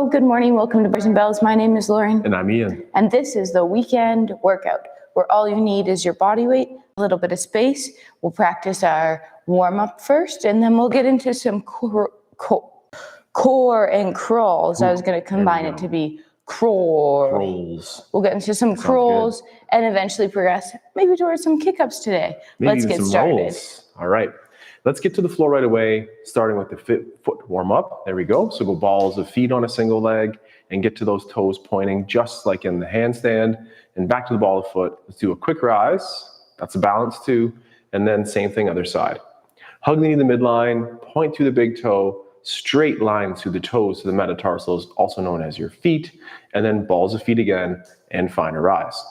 Hello, good morning. Welcome to Boys and Bells. My name is Lauren. And I'm Ian. And this is the weekend workout where all you need is your body weight, a little bit of space. We'll practice our warm up first, and then we'll get into some core and crawls. I was going to combine it to be crawls. We'll get into some crawls and eventually progress maybe towards some kick-ups today. Let's get started. Rolls. All right. Let's get to the floor right away, starting with the foot warm up. There we go. So go balls of feet on a single leg and get to those toes pointing just like in the handstand and back to the ball of foot. Let's do a quick rise. That's a balance too. And then same thing other side. Hug the knee to the midline, point through the big toe, straight line through the toes to the metatarsals, also known as your feet, and then balls of feet again and find a rise.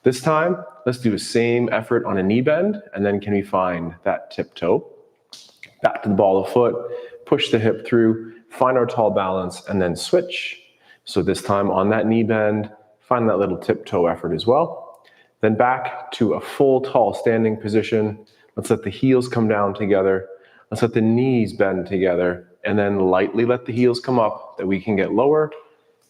This time, let's do the same effort on a knee bend, and then can we find that tip toe? Back to the ball of foot, push the hip through, find our tall balance, and then switch. So this time on that knee bend, find that little tiptoe effort as well. Then back to a full tall standing position. Let's let the heels come down together. Let's let the knees bend together, and then lightly let the heels come up that we can get lower,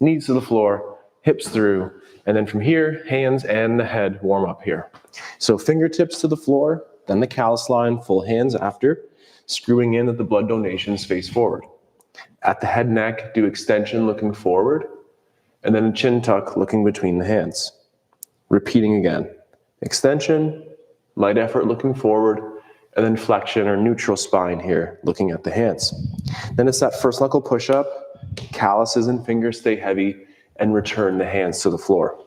knees to the floor, hips through, and then from here, hands and the head warm up here. So fingertips to the floor, then the callus line, full hands after. Screwing in that the blood donations face forward. At the head neck, do extension looking forward, and then a chin tuck looking between the hands. Repeating again. Extension, light effort looking forward, and then flexion or neutral spine here, looking at the hands. Then it's that first knuckle push-up, calluses and fingers stay heavy, and return the hands to the floor.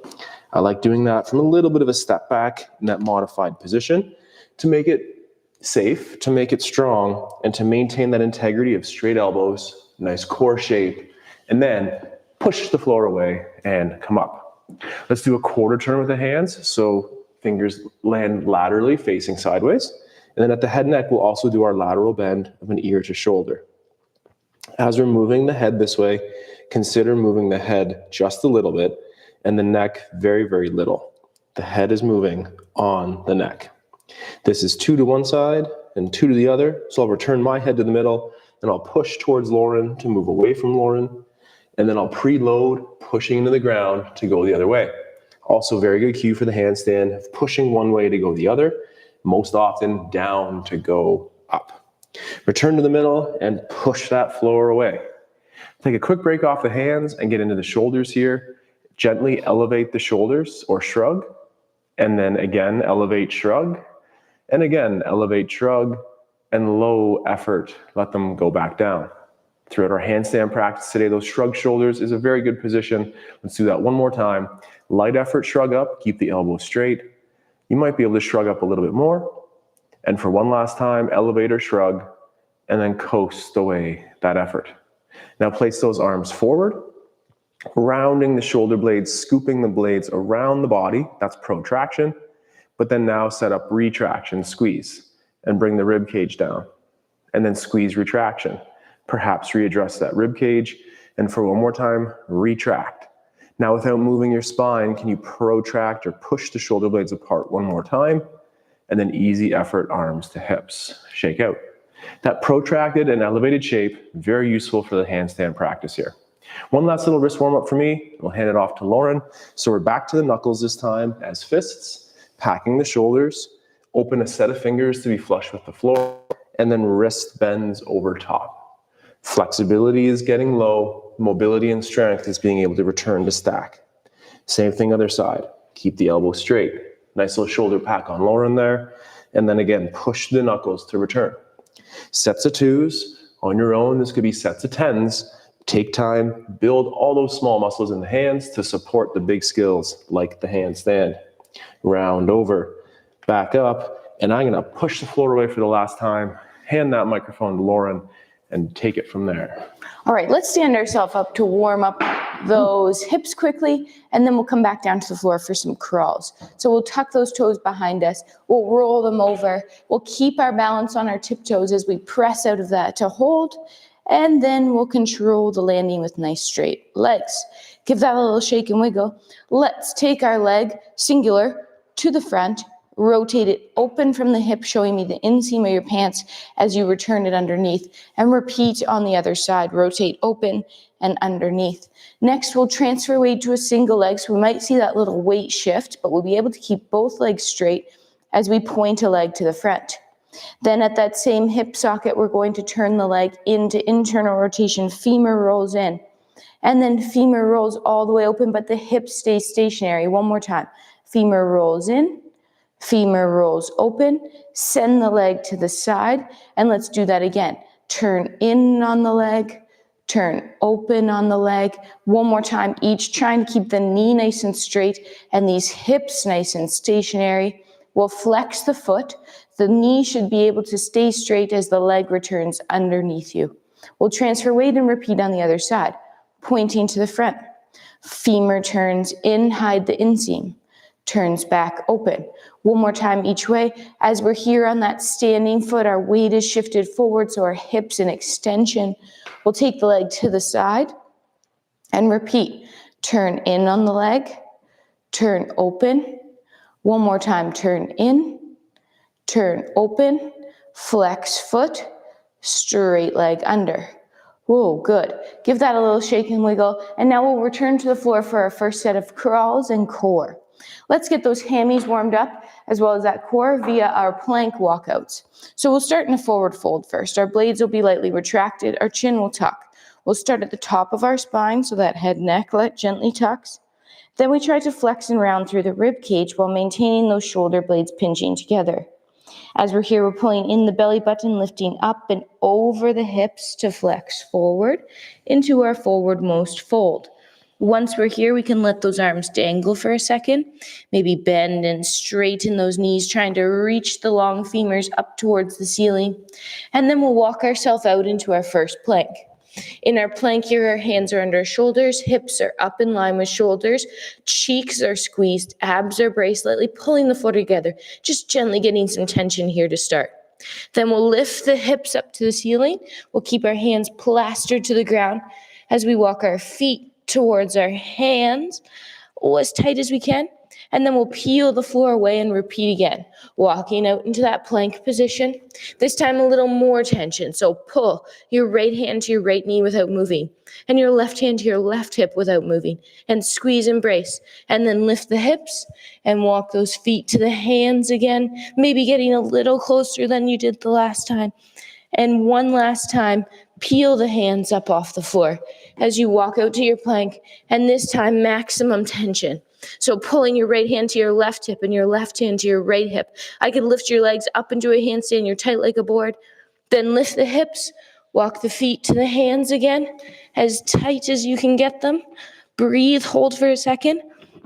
I like doing that from a little bit of a step back in that modified position to make it safe, to make it strong, and to maintain that integrity of straight elbows, nice core shape, and then push the floor away and come up. Let's do a quarter turn with the hands, so fingers land laterally facing sideways. And then at the head neck, we'll also do our lateral bend of an ear to shoulder. As we're moving the head this way, consider moving the head just a little bit and the neck very, very little. The head is moving on the neck. This is 2 to one side and 2 to the other. So I'll return my head to the middle and I'll push towards Lauren to move away from Lauren. And then I'll preload, pushing into the ground to go the other way. Also very good cue for the handstand of pushing one way to go the other, most often down to go up. Return to the middle and push that floor away. Take a quick break off the hands and get into the shoulders here. Gently elevate the shoulders or shrug. And then again, elevate, shrug. And again, elevate, shrug, and low effort, let them go back down. Throughout our handstand practice today, those shrug shoulders is a very good position. Let's do that one more time. Light effort, shrug up, keep the elbows straight. You might be able to shrug up a little bit more. And for one last time, elevate or shrug, and then coast away that effort. Now place those arms forward, rounding the shoulder blades, scooping the blades around the body. That's protraction. But then now set up retraction, squeeze, and bring the rib cage down. And then squeeze, retraction. Perhaps readjust that rib cage. And for one more time, retract. Now without moving your spine, can you protract or push the shoulder blades apart one more time? And then easy effort, arms to hips. Shake out. That protracted and elevated shape, very useful for the handstand practice here. One last little wrist warm up for me. We'll hand it off to Lauren. So we're back to the knuckles this time as fists. Packing the shoulders, open a set of fingers to be flush with the floor, and then wrist bends over top. Flexibility is getting low, mobility and strength is being able to return to stack. Same thing other side. Keep the elbow straight. Nice little shoulder pack on Lauren there, and then again, push the knuckles to return. Sets of 2s. On your own, this could be sets of 10s. Take time, build all those small muscles in the hands to support the big skills like the handstand. Round over, back up, and I'm gonna push the floor away for the last time, hand that microphone to Lauren, and take it from there. All right, let's stand ourselves up to warm up those hips quickly, and then we'll come back down to the floor for some crawls. So we'll tuck those toes behind us, we'll roll them over, we'll keep our balance on our tiptoes as we press out of that to hold, and then we'll control the landing with nice straight legs. Give that a little shake and wiggle. Let's take our leg, singular, to the front, rotate it open from the hip, showing me the inseam of your pants as you return it underneath, and repeat on the other side. Rotate open and underneath. Next, we'll transfer weight to a single leg, so we might see that little weight shift, but we'll be able to keep both legs straight as we point a leg to the front. Then at that same hip socket, we're going to turn the leg into internal rotation. Femur rolls in, and then femur rolls all the way open, but the hip stays stationary. One more time. Femur rolls in, femur rolls open, send the leg to the side, and let's do that again. Turn in on the leg, turn open on the leg. One more time each, trying to keep the knee nice and straight and these hips nice and stationary. We'll flex the foot. The knee should be able to stay straight as the leg returns underneath you. We'll transfer weight and repeat on the other side, pointing to the front. Femur turns in, hide the inseam. Turns back open. One more time each way. As we're here on that standing foot, our weight is shifted forward, so our hips in extension. We'll take the leg to the side and repeat. Turn in on the leg, turn open. One more time, turn in, turn open, flex foot, straight leg under. Whoa, good. Give that a little shake and wiggle. And now we'll return to the floor for our first set of crawls and core. Let's get those hammies warmed up as well as that core via our plank walkouts. So we'll start in a forward fold first. Our blades will be lightly retracted. Our chin will tuck. We'll start at the top of our spine so that head necklet gently tucks. Then we try to flex and round through the rib cage while maintaining those shoulder blades pinching together. As we're here, we're pulling in the belly button, lifting up and over the hips to flex forward into our forwardmost fold. Once we're here, we can let those arms dangle for a second, maybe bend and straighten those knees, trying to reach the long femurs up towards the ceiling. And then we'll walk ourselves out into our first plank. In our plank here, our hands are under our shoulders, hips are up in line with shoulders, cheeks are squeezed, abs are braced, slightly pulling the foot together, just gently getting some tension here to start. Then we'll lift the hips up to the ceiling. We'll keep our hands plastered to the ground as we walk our feet towards our hands, as tight as we can. And then we'll peel the floor away and repeat again, walking out into that plank position. This time a little more tension. So pull your right hand to your right knee without moving, and your left hand to your left hip without moving, and squeeze and brace. And then lift the hips and walk those feet to the hands again, maybe getting a little closer than you did the last time. And one last time, peel the hands up off the floor as you walk out to your plank, and this time maximum tension. So pulling your right hand to your left hip and your left hand to your right hip. I could lift your legs up into a handstand, you're tight like a board. Then lift the hips, walk the feet to the hands again, as tight as you can get them. Breathe, hold for a second,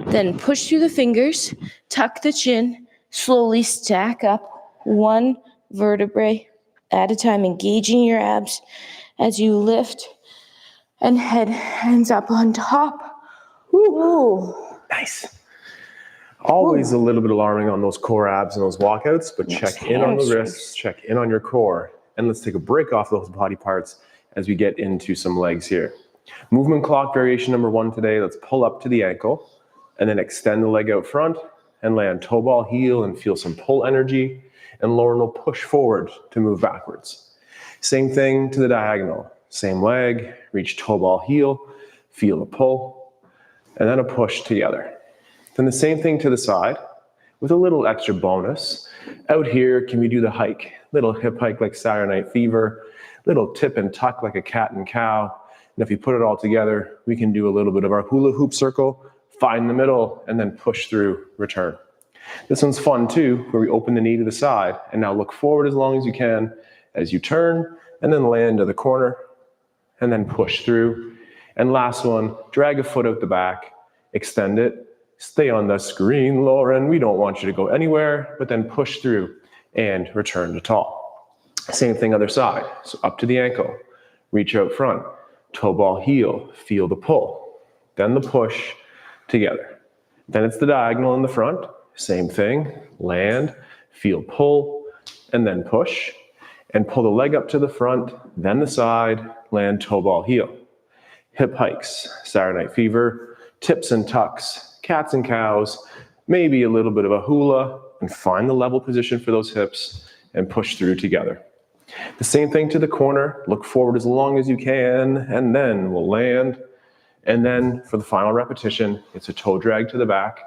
then push through the fingers, tuck the chin, slowly stack up one vertebrae at a time, engaging your abs as you lift and head hands up on top. Ooh. Nice. Always a little bit alarming on those core abs and those walkouts, but check in on the wrists, check in on your core, and let's take a break off those body parts as we get into some legs here. Movement clock variation number 1 today. Let's pull up to the ankle and then extend the leg out front and land toe ball heel and feel some pull energy, and Lauren will push forward to move backwards. Same thing to the diagonal. Same leg, reach toe ball heel, feel the pull, and then a push together. Then the same thing to the side with a little extra bonus. Out here, can we do the hike? Little hip hike like Saturday Night Fever, little tip and tuck like a cat and cow. And if you put it all together, we can do a little bit of our hula hoop circle, find the middle, and then push through, return. This one's fun too, where we open the knee to the side and now look forward as long as you can as you turn, and then land to the corner, and then push through. And last one, drag a foot out the back, extend it, stay on the screen, Lauren. We don't want you to go anywhere, but then push through and return to tall. Same thing other side. So up to the ankle, reach out front, toe ball heel, feel the pull, then the push together. Then it's the diagonal in the front. Same thing, land, feel pull, and then push, and pull the leg up to the front, then the side, land toe ball heel. Hip hikes, Saturday Night Fever, tips and tucks, cats and cows, maybe a little bit of a hula, and find the level position for those hips and push through together. The same thing to the corner. Look forward as long as you can, and then we'll land. And then for the final repetition, it's a toe drag to the back,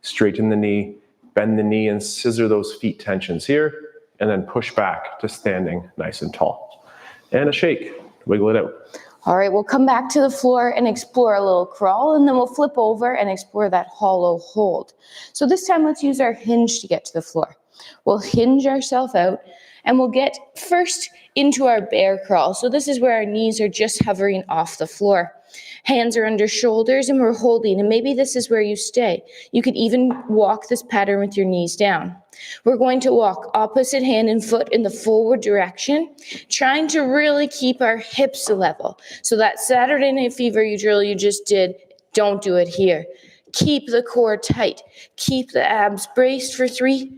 straighten the knee, bend the knee and scissor those feet tensions here, and then push back to standing nice and tall. And a shake, wiggle it out. All right, we'll come back to the floor and explore a little crawl, and then we'll flip over and explore that hollow hold. So this time, let's use our hinge to get to the floor. We'll hinge ourselves out, and we'll get first into our bear crawl. So this is where our knees are just hovering off the floor. Hands are under shoulders, and we're holding, and maybe this is where you stay. You could even walk this pattern with your knees down. We're going to walk opposite hand and foot in the forward direction, trying to really keep our hips level. So that Saturday Night Fever drill you just did, don't do it here. Keep the core tight. Keep the abs braced for 3,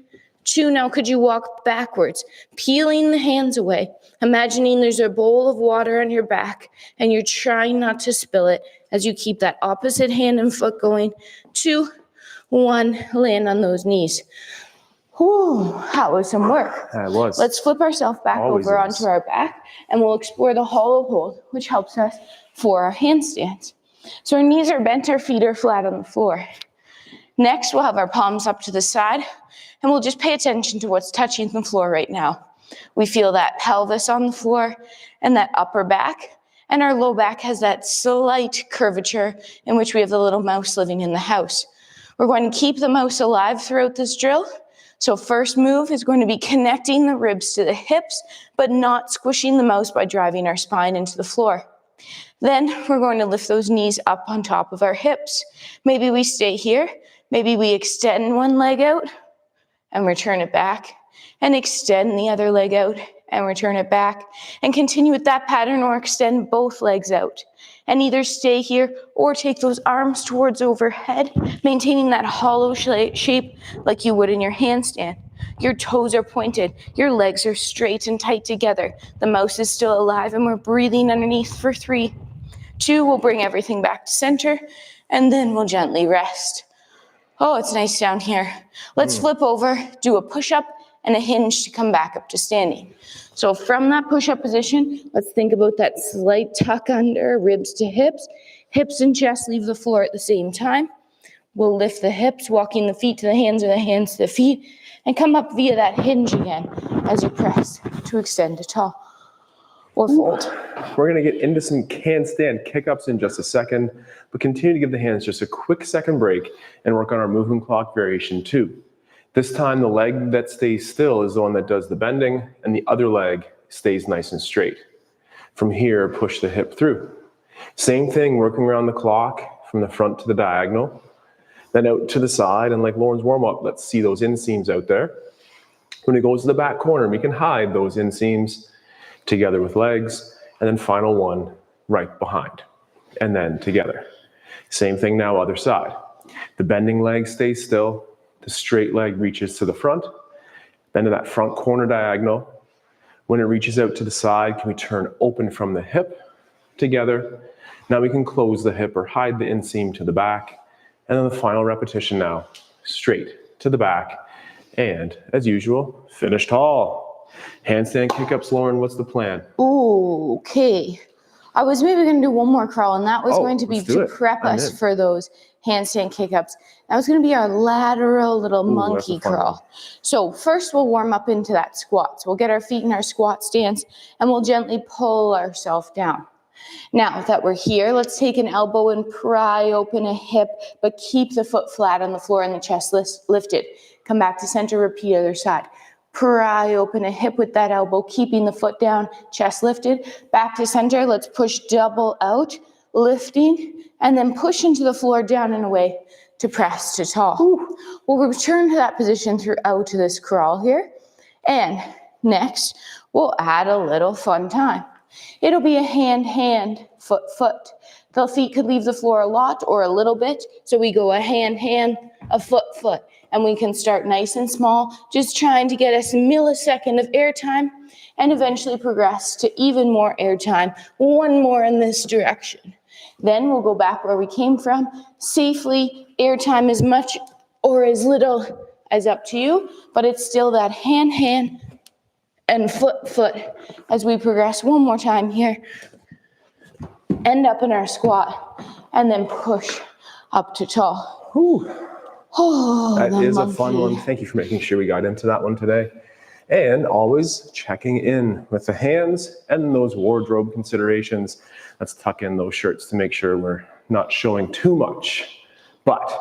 2. Now could you walk backwards, peeling the hands away, imagining there's a bowl of water on your back, and you're trying not to spill it as you keep that opposite hand and foot going. 2, 1, land on those knees. Whew, that was some work. That was. Let's flip ourselves back over onto our back, and we'll explore the hollow hold, which helps us for our handstands. So our knees are bent, our feet are flat on the floor. Next, we'll have our palms up to the side, and we'll just pay attention to what's touching the floor right now. We feel that pelvis on the floor and that upper back, and our low back has that slight curvature in which we have the little mouse living in the house. We're going to keep the mouse alive throughout this drill. So first move is going to be connecting the ribs to the hips, but not squishing the mouse by driving our spine into the floor. Then we're going to lift those knees up on top of our hips. Maybe we stay here. Maybe we extend one leg out and return it back, and extend the other leg out and return it back, and continue with that pattern, or extend both legs out. And either stay here or take those arms towards overhead, maintaining that hollow shape like you would in your handstand. Your toes are pointed, your legs are straight and tight together. The mouse is still alive, and we're breathing underneath for 3, 2, we'll bring everything back to center, and then we'll gently rest. Oh, it's nice down here. Let's flip over, do a push-up and a hinge to come back up to standing. So from that push-up position, let's think about that slight tuck under, ribs to hips. Hips and chest leave the floor at the same time. We'll lift the hips, walking the feet to the hands or the hands to the feet, and come up via that hinge again as you press to extend to tall or fold. We're going to get into some handstand kick-ups in just a second, but continue to give the hands just a quick second break and work on our movement clock variation 2. This time, the leg that stays still is the one that does the bending, and the other leg stays nice and straight. From here, push the hip through. Same thing, working around the clock from the front to the diagonal, then out to the side, and like Lauren's warm-up, let's see those inseams out there. When it goes to the back corner, we can hide those inseams together with legs, and then final one right behind, and then together. Same thing now, other side. The bending leg stays still, the straight leg reaches to the front, then to that front corner diagonal. When it reaches out to the side, can we turn open from the hip together? Now we can close the hip or hide the inseam to the back, and then the final repetition now, straight to the back, and as usual, finish tall. Handstand kick-ups, Lauren, what's the plan? Ooh, okay. I was maybe going to do one more crawl, and that was going to be to prep us for those handstand kick-ups. That was going to be our lateral little monkey crawl. So first we'll warm up into that squat. So we'll get our feet in our squat stance, and we'll gently pull ourselves down. Now that we're here, let's take an elbow and pry open a hip, but keep the foot flat on the floor and the chest lifted. Come back to center, repeat other side. Pry open a hip with that elbow, keeping the foot down, chest lifted. Back to center, let's push double out, lifting, and then push into the floor down and away to press to tall. Ooh. We'll return to that position throughout this crawl here. And next, we'll add a little fun time. It'll be a hand, hand, foot, foot. The feet could leave the floor a lot or a little bit. So we go a hand, hand, a foot, foot. And we can start nice and small, just trying to get us a millisecond of airtime and eventually progress to even more airtime. One more in this direction. Then we'll go back where we came from, safely, airtime as much or as little as up to you, but it's still that hand, hand, and foot, foot as we progress. One more time here. End up in our squat, and then push up to tall. Whew. Oh, That is a fun monkey. one. Thank you for making sure we got into that one today. And always checking in with the hands and those wardrobe considerations. Let's tuck in those shirts to make sure we're not showing too much. But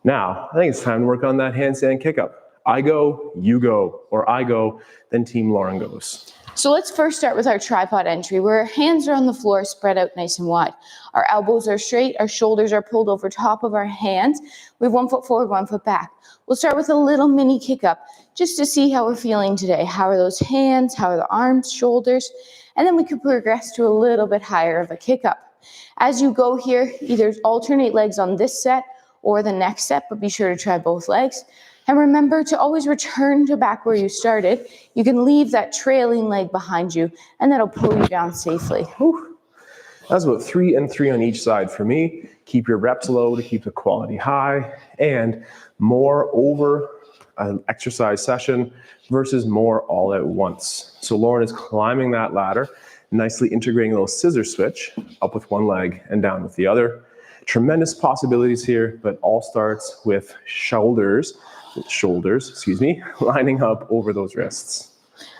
now I think it's time to work on that handstand kick up. I go, you go, or I go, then Team Lauren goes. So let's first start with our tripod entry, where our hands are on the floor, spread out nice and wide. Our elbows are straight, our shoulders are pulled over top of our hands. We have 1 foot forward, 1 foot back. We'll start with a little mini kick up, just to see how we're feeling today. How are those hands? How are the arms, shoulders? And then we could progress to a little bit higher of a kick up. As you go here, either alternate legs on this set or the next set, but be sure to try both legs. And remember to always return to back where you started. You can leave that trailing leg behind you, and that'll pull you down safely. Whew. That's about 3 and 3 on each side for me. Keep your reps low to keep the quality high, and more over an exercise session versus more all at once. So Lauren is climbing that ladder, nicely integrating a little scissor switch, up with one leg and down with the other. Tremendous possibilities here, but all starts with shoulders, lining up over those wrists.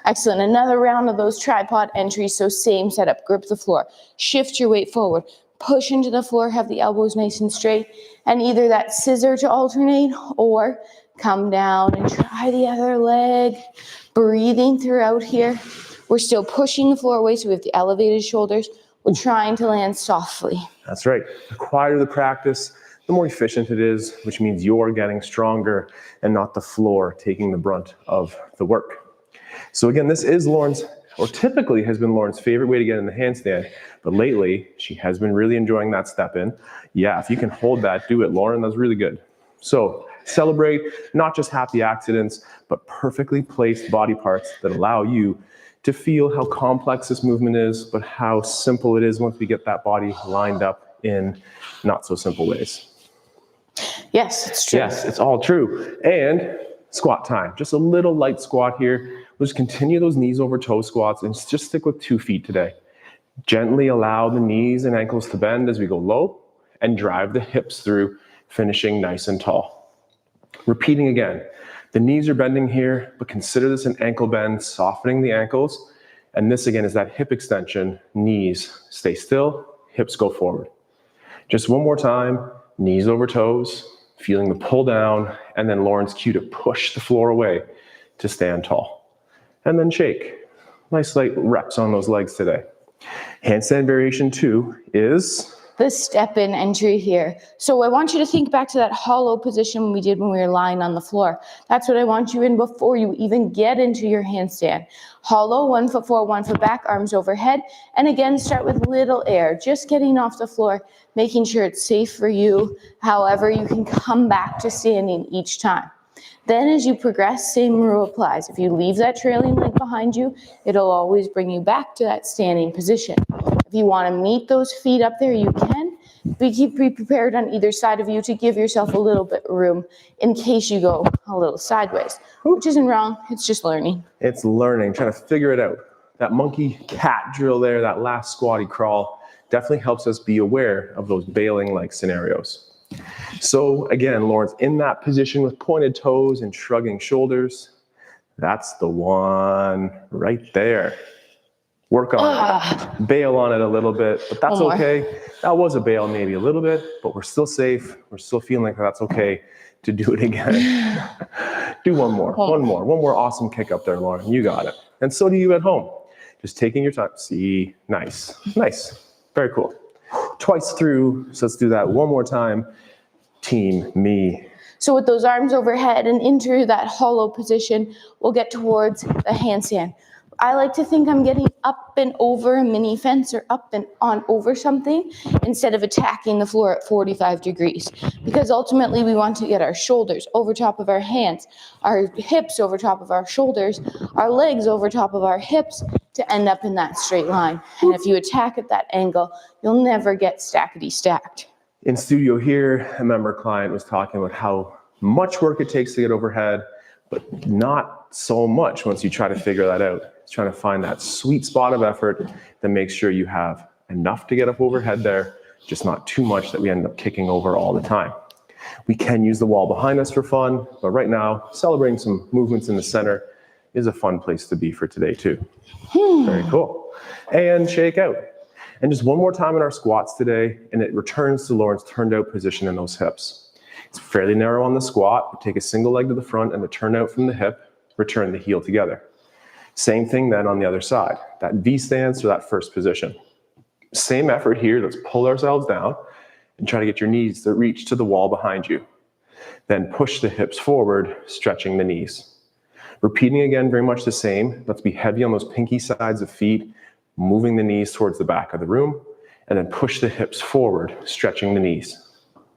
Excellent. Another round of those tripod entries. So same setup, grip the floor, shift your weight forward, push into the floor, have the elbows nice and straight, and either that scissor to alternate or come down and try the other leg. Breathing throughout here. We're still pushing the floor away, so we have the elevated shoulders. We're trying to land softly. That's right. The quieter the practice, the more efficient it is, which means you're getting stronger and not the floor taking the brunt of the work. So again, this is Lauren's, or typically has been Lauren's favorite way to get in the handstand, but lately she has been really enjoying that step in. Yeah, if you can hold that, do it, Lauren, that's really good. So celebrate not just happy accidents, but perfectly placed body parts that allow you to feel how complex this movement is, but how simple it is once we get that body lined up in not so simple ways. Yes, it's true. Yes, it's all true. And squat time. Just a little light squat here. We'll just continue those knees over toe squats and just stick with 2 feet today. Gently allow the knees and ankles to bend as we go low and drive the hips through, finishing nice and tall. Repeating again. The knees are bending here, but consider this an ankle bend, softening the ankles. And this again is that hip extension. Knees stay still, hips go forward. Just one more time, knees over toes, feeling the pull down, and then Lauren's cue to push the floor away to stand tall. And then shake. Nice light reps on those legs today. Handstand variation 2 is the step in entry here. So I want you to think back to that hollow position we did when we were lying on the floor. That's what I want you in before you even get into your handstand. Hollow, 1 foot forward, 1 foot back, arms overhead. And again, start with little air, just getting off the floor, making sure it's safe for you. However, you can come back to standing each time. Then as you progress, same rule applies. If you leave that trailing leg behind you, it'll always bring you back to that standing position. If you want to meet those feet up there, you can. But keep prepared on either side of you to give yourself a little bit of room in case you go a little sideways, which isn't wrong. It's just learning. It's learning, trying to figure it out. That monkey cat drill there, that last squatty crawl, definitely helps us be aware of those bailing-like scenarios. So again, Lauren's in that position with pointed toes and shrugging shoulders. That's the one right there. Work on it. Bail on it a little bit, but that's okay. That was a bail maybe a little bit, but we're still safe. We're still feeling like that's okay to do it again. Do one more awesome kick up there, Lauren. You got it. And so do you at home. Just taking your time. See, nice. Very cool. Twice through, so let's do that one more time. Team me. So with those arms overhead and into that hollow position, we'll get towards the handstand. I like to think I'm getting up and over a mini fence or up and on over something instead of attacking the floor at 45 degrees. Because ultimately we want to get our shoulders over top of our hands, our hips over top of our shoulders, our legs over top of our hips to end up in that straight line. And if you attack at that angle, you'll never get stackety stacked. In studio here, a member client was talking about how much work it takes to get overhead but not so much once you try to figure that out. It's trying to find that sweet spot of effort that makes sure you have enough to get up overhead there, just not too much that we end up kicking over all the time. We can use the wall behind us for fun, but right now, celebrating some movements in the center is a fun place to be for today too. Very cool. And shake out. And just one more time in our squats today, and it returns to Lauren's turned out position in those hips. It's fairly narrow on the squat. Take a single leg to the front and a turn out from the hip, return the heel together. Same thing then on the other side. That V stance or that first position. Same effort here. Let's pull ourselves down and try to get your knees to reach to the wall behind you. Then push the hips forward, stretching the knees. Repeating again, very much the same. Let's be heavy on those pinky sides of feet, moving the knees towards the back of the room, and then push the hips forward, stretching the knees,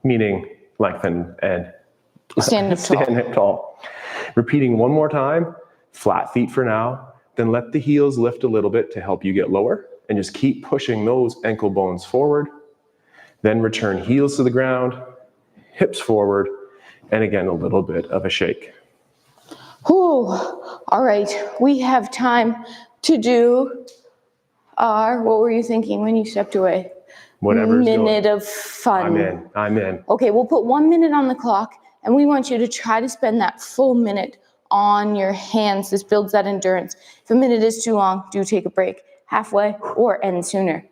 meaning lengthen and stand up tall. Repeating one more time, flat feet for now, then let the heels lift a little bit to help you get lower, and just keep pushing those ankle bones forward. Then return heels to the ground, hips forward, and again, a little bit of a shake. Whew. All right, we have time to do our, what were you thinking when you stepped away? Whatever's minute going. of fun. I'm in. Okay, we'll put 1 minute on the clock, and we want you to try to spend that full minute on your hands. This builds that endurance. If a minute is too long, do take a break halfway or end sooner.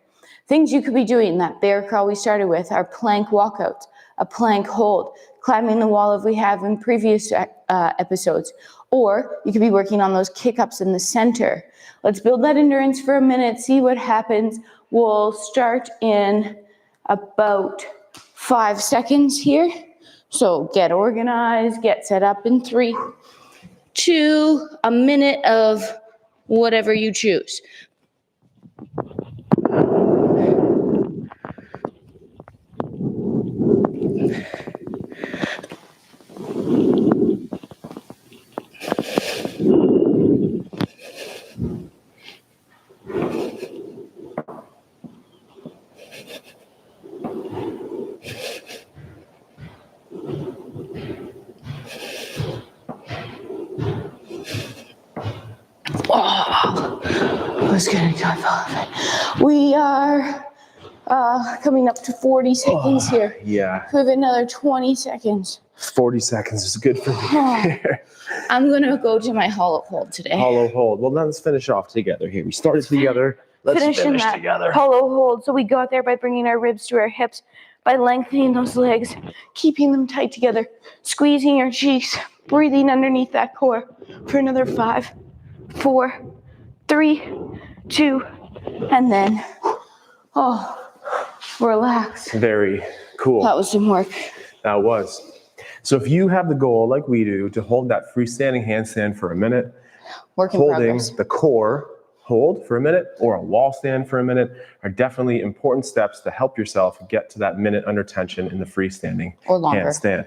Things you could be doing, that bear crawl we started with, our plank walkouts, a plank hold, climbing the wall if we have in previous episodes, or you could be working on those kick-ups in the center. Let's build that endurance for a minute, see what happens. We'll start in about 5 seconds here. So get organized, get set up in 3, 2, a minute of whatever you choose. Oh, I was getting kind of We are coming up to 40 seconds here. Yeah. We have another 20 seconds. 40 seconds is good for me. I'm going to go to my hollow hold today. Hollow hold. Well, then let's finish off together here. We started together. Let's finish that together. Hollow hold. So we got there by bringing our ribs to our hips, by lengthening those legs, keeping them tight together, squeezing your cheeks, breathing underneath that core for another 5, 4, 3, 2, and then, relax. Very cool. That was some work. That was. So if you have the goal, like we do, to hold that freestanding handstand for a minute, holding the core hold for a minute or a wall stand for a minute are definitely important steps to help yourself get to that minute under tension in the freestanding handstand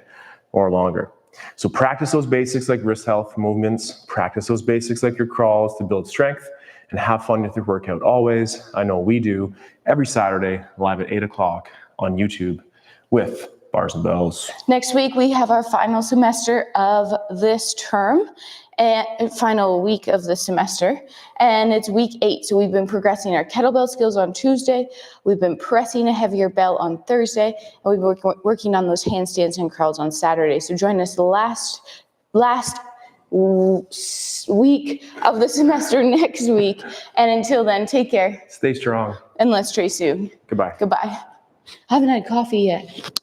or longer. So practice those basics like wrist health movements, practice those basics like your crawls to build strength, and have fun with your workout always. I know we do every Saturday live at 8 o'clock on YouTube with Bars and Bells. Next week, we have our final semester of this term, and final week of the semester, and it's week 8. So we've been progressing our kettlebell skills on Tuesday. We've been pressing a heavier bell on Thursday, and we've been working on those handstands and curls on Saturday. So join us the last week of the semester next week. And until then, take care. Stay strong. And let's trace soon. Goodbye. Goodbye. I haven't had coffee yet.